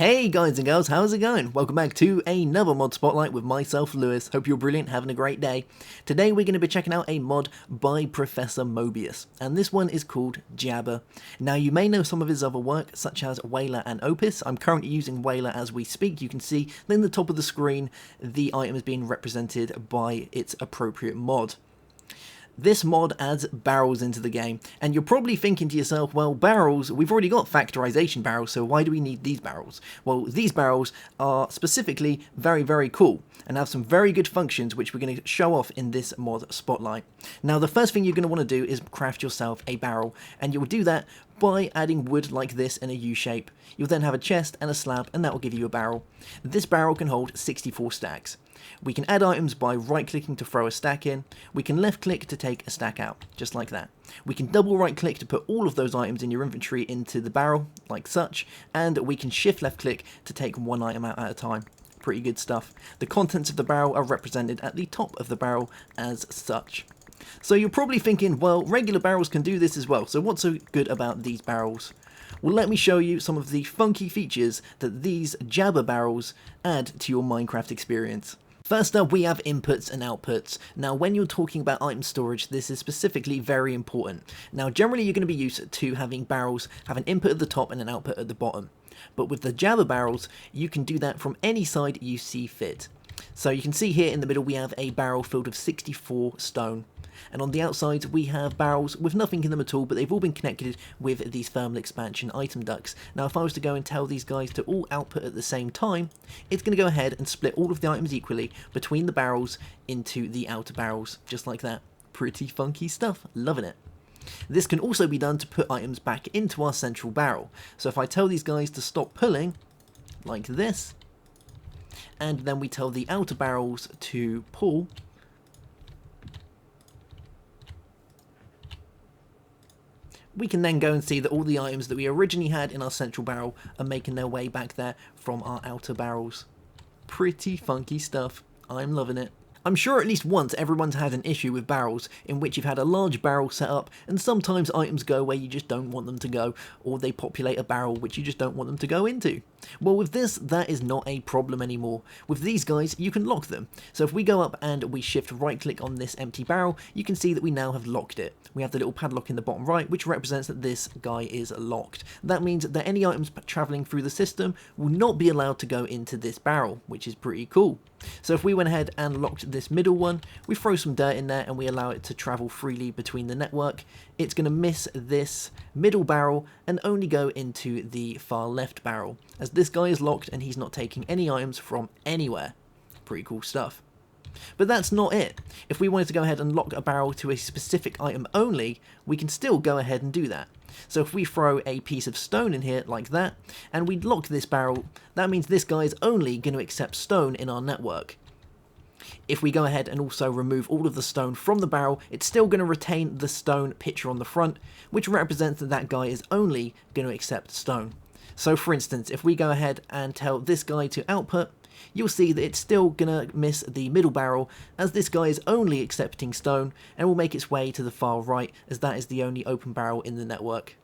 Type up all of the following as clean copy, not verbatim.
Hey guys and girls, how's it going? Welcome back to another mod spotlight with myself, Lewis. Hope you're brilliant, having a great day. Today we're going to be checking out a mod by ProfMobius, and this one is called JABBA. Now you may know some of his other work, such as Whaler and Opus. I'm currently using Whaler as we speak. You can see in the top of the screen the item is being represented by its appropriate mod. This mod adds barrels into the game, and you're probably thinking to yourself, well, barrels, we've already got factorization barrels, so why do we need these barrels? Well, these barrels are specifically very cool, and have some very good functions which we're going to show off in this mod spotlight. Now, the first thing you're going to want to do is craft yourself a barrel, and you'll do that by adding wood like this in a U shape. You'll then have a chest and a slab, and that will give you a barrel. This barrel can hold 64 stacks. We can add items by right-clicking to throw a stack in. We can left-click to take a stack out, just like that. We can double right-click to put all of those items in your inventory into the barrel, like such, and we can shift left-click to take one item out at a time. Pretty good stuff. The contents of the barrel are represented at the top of the barrel as such. So you're probably thinking, well, regular barrels can do this as well, so what's so good about these barrels? Well, let me show you some of the funky features that these JABBA barrels add to your Minecraft experience. First up, we have inputs and outputs. Now, when you're talking about item storage, this is specifically very important. Now, generally you're going to be used to having barrels have an input at the top and an output at the bottom. But with the JABBA barrels, you can do that from any side you see fit. So you can see here in the middle we have a barrel filled with 64 stone. And on the outside we have barrels with nothing in them at all, but they've all been connected with these thermal expansion item ducts. Now if I was to go and tell these guys to all output at the same time, it's going to go ahead and split all of the items equally between the barrels into the outer barrels, just like that. Pretty funky stuff, loving it. This can also be done to put items back into our central barrel. So if I tell these guys to stop pulling, like this, and then we tell the outer barrels to pull, we can then go and see that all the items that we originally had in our central barrel are making their way back there from our outer barrels. Pretty funky stuff. I'm loving it. I'm sure at least once everyone's had an issue with barrels in which you've had a large barrel set up and sometimes items go where you just don't want them to go, or they populate a barrel which you just don't want them to go into. Well, with this, that is not a problem anymore. With these guys, you can lock them. So if we go up and we shift right click on this empty barrel, you can see that we now have locked it. We have the little padlock in the bottom right, which represents that this guy is locked. That means that any items traveling through the system will not be allowed to go into this barrel, which is pretty cool. So if we went ahead and locked this middle one, we throw some dirt in there and we allow it to travel freely between the network, it's going to miss this middle barrel and only go into the far left barrel, as this guy is locked and he's not taking any items from anywhere. Pretty cool stuff. But that's not it. If we wanted to go ahead and lock a barrel to a specific item only, we can still go ahead and do that. So if we throw a piece of stone in here like that, and we lock this barrel, that means this guy is only going to accept stone in our network. If we go ahead and also remove all of the stone from the barrel, it's still going to retain the stone picture on the front, which represents that that guy is only going to accept stone. So for instance, if we go ahead and tell this guy to output, you'll see that it's still going to miss the middle barrel, as this guy is only accepting stone and will make its way to the far right, as that is the only open barrel in the network.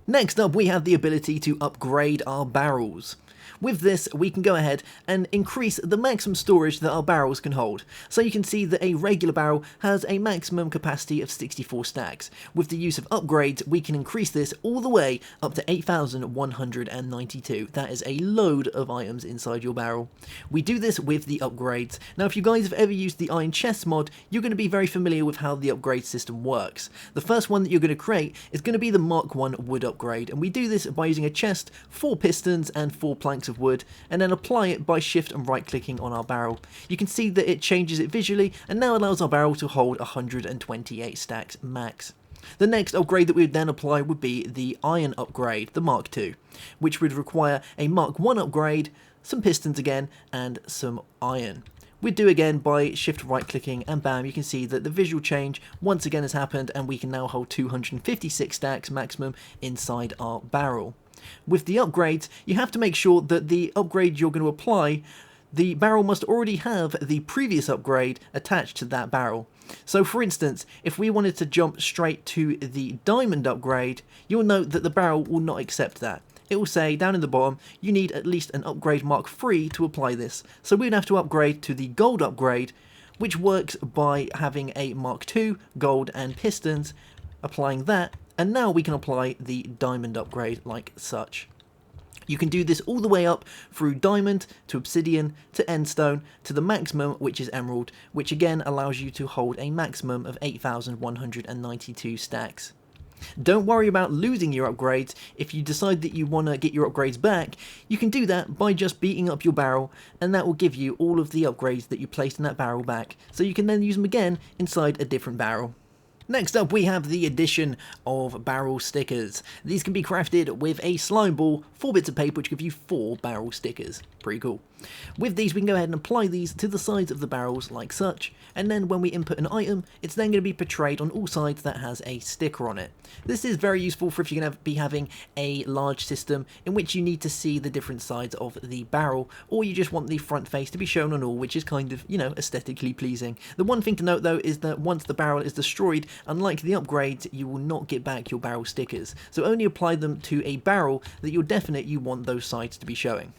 Next up, we have the ability to upgrade our barrels. With this, we can go ahead and increase the maximum storage that our barrels can hold. So you can see that a regular barrel has a maximum capacity of 64 stacks. With the use of upgrades, we can increase this all the way up to 8,192. That is a load of items inside your barrel. We do this with the upgrades. Now, if you guys have ever used the Iron Chest mod, you're going to be very familiar with how the upgrade system works. The first one that you're going to create is going to be the Mark 1 wood upgrade, and we do this by using a chest, 4 pistons, and 4 planks of wood, and then apply it by shift and right clicking on our barrel. You can see that it changes it visually and now allows our barrel to hold 128 stacks max. The next upgrade that we would then apply would be the iron upgrade, the Mark II, which would require a Mark I upgrade, some pistons again, and some iron. We'd do again by shift right clicking, and bam, you can see that the visual change once again has happened and we can now hold 256 stacks maximum inside our barrel. With the upgrades, you have to make sure that the upgrade you're going to apply, the barrel must already have the previous upgrade attached to that barrel. So for instance, if we wanted to jump straight to the diamond upgrade, you'll note that the barrel will not accept that. it will say down in the bottom, you need at least an upgrade Mark III to apply this. So we'd have to upgrade to the gold upgrade, which works by having a Mark II, gold and pistons, applying that, and now we can apply the diamond upgrade like such. You can do this all the way up through diamond to obsidian to endstone to the maximum, which is emerald, which again allows you to hold a maximum of 8,192 stacks. Don't worry about losing your upgrades. If you decide that you want to get your upgrades back, you can do that by just beating up your barrel, and that will give you all of the upgrades that you placed in that barrel back, so you can then use them again inside a different barrel. Next up, we have the addition of barrel stickers. These can be crafted with a slime ball, 4 bits of paper, which give you 4 barrel stickers. Pretty cool. With these, we can go ahead and apply these to the sides of the barrels like such, and then when we input an item, it's then going to be portrayed on all sides that has a sticker on it. This is very useful for if you're going to be having a large system in which you need to see the different sides of the barrel, or you just want the front face to be shown on all, which is kind of, you know, aesthetically pleasing. The one thing to note though is that once the barrel is destroyed, unlike the upgrades, you will not get back your barrel stickers, so only apply them to a barrel that you're definite you want those sides to be showing.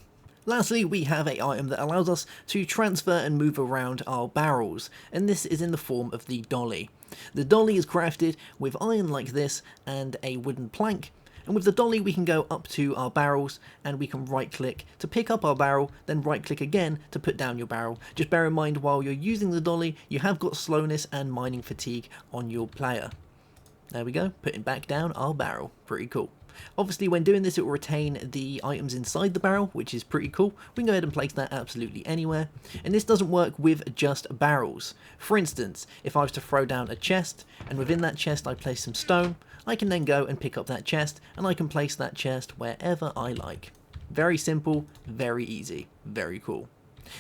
Lastly, we have an item that allows us to transfer and move around our barrels, and this is in the form of the Dolly. The Dolly is crafted with iron like this and a wooden plank, and with the Dolly we can go up to our barrels and we can right click to pick up our barrel, then right click again to put down your barrel. Just bear in mind while you're using the Dolly you have got slowness and mining fatigue on your player. There we go, putting back down our barrel. Pretty cool. Obviously when doing this it will retain the items inside the barrel, which is pretty cool. We can go ahead and place that absolutely anywhere, and this doesn't work with just barrels. For instance, if I was to throw down a chest and within that chest I place some stone, I can then go and pick up that chest and I can place that chest wherever I like. Very simple, very easy, very cool.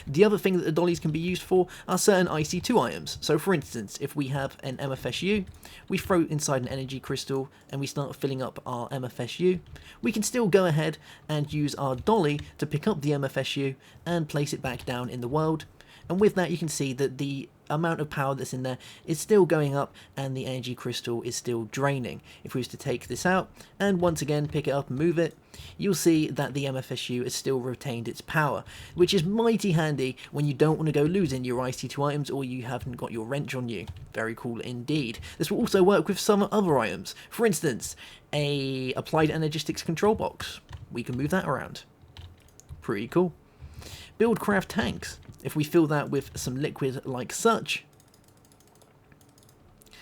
The other thing that the dollies can be used for are certain IC2 items. So for instance, if we have an MFSU, we throw inside an energy crystal and we start filling up our MFSU, we can still go ahead and use our dolly to pick up the MFSU and place it back down in the world. And with that you can see that the amount of power that's in there is still going up and the energy crystal is still draining. If we was to take this out and once again pick it up and move it, you'll see that the MFSU has still retained its power, which is mighty handy when you don't want to go losing your IC2 items or you haven't got your wrench on you. Very cool indeed. This will also work with some other items. For instance, a applied energistics control box. We can move that around. Pretty cool. Build craft tanks. If we fill that with some liquid like such,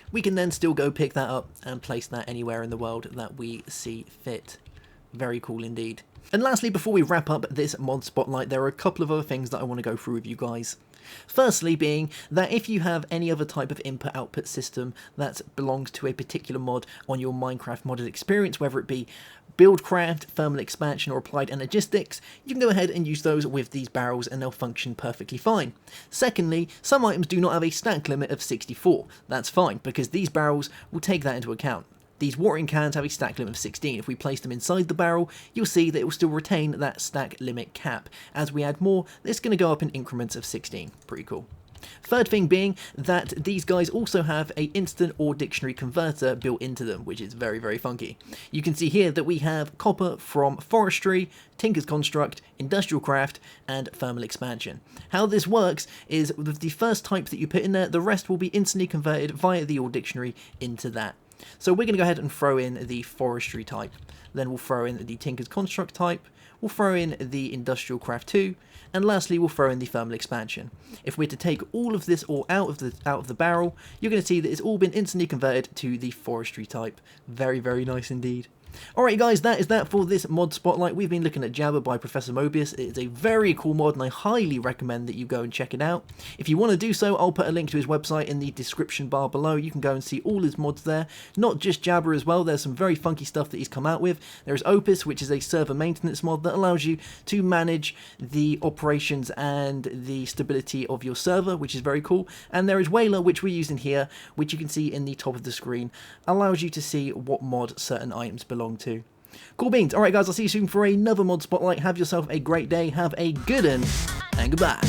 we can then still go pick that up and place that anywhere in the world that we see fit. Very cool indeed. And lastly, before we wrap up this mod spotlight, there are a couple of other things that I want to go through with you guys. Firstly being that if you have any other type of input-output system that belongs to a particular mod on your Minecraft modded experience, whether it be Buildcraft, Thermal Expansion or Applied Energistics, you can go ahead and use those with these barrels and they'll function perfectly fine. Secondly, some items do not have a stack limit of 64. That's fine because these barrels will take that into account. These watering cans have a stack limit of 16. If we place them inside the barrel, you'll see that it will still retain that stack limit cap. As we add more, it's going to go up in increments of 16. Pretty cool. Third thing being that these guys also have a instant or dictionary converter built into them, which is very, very funky. You can see here that we have copper from forestry, Tinker's Construct, Industrial Craft, and Thermal Expansion. How this works is with the first type that you put in there, the rest will be instantly converted via the or dictionary into that. So we're going to go ahead and throw in the forestry type, then we'll throw in the Tinker's Construct type, we'll throw in the Industrial Craft 2, and lastly we'll throw in the Thermal Expansion. If we're to take all of this all out of the barrel, you're going to see that it's all been instantly converted to the forestry type. Very, very nice indeed. Alright guys, that is that for this mod spotlight. We've been looking at JABBA by ProfMobius. It is a very cool mod and I highly recommend that you go and check it out. If you want to do so, I'll put a link to his website in the description bar below. You can go and see all his mods there. Not just JABBA as well, there's some very funky stuff that he's come out with. There's Opus, which is a server maintenance mod that allows you to manage the operations and the stability of your server, which is very cool. And there is Whaler, which we're using here, which you can see in the top of the screen. Allows you to see what mod certain items belong to. Cool beans. Alright guys, I'll see you soon for another mod spotlight. Have yourself a great day, have a good one, and goodbye.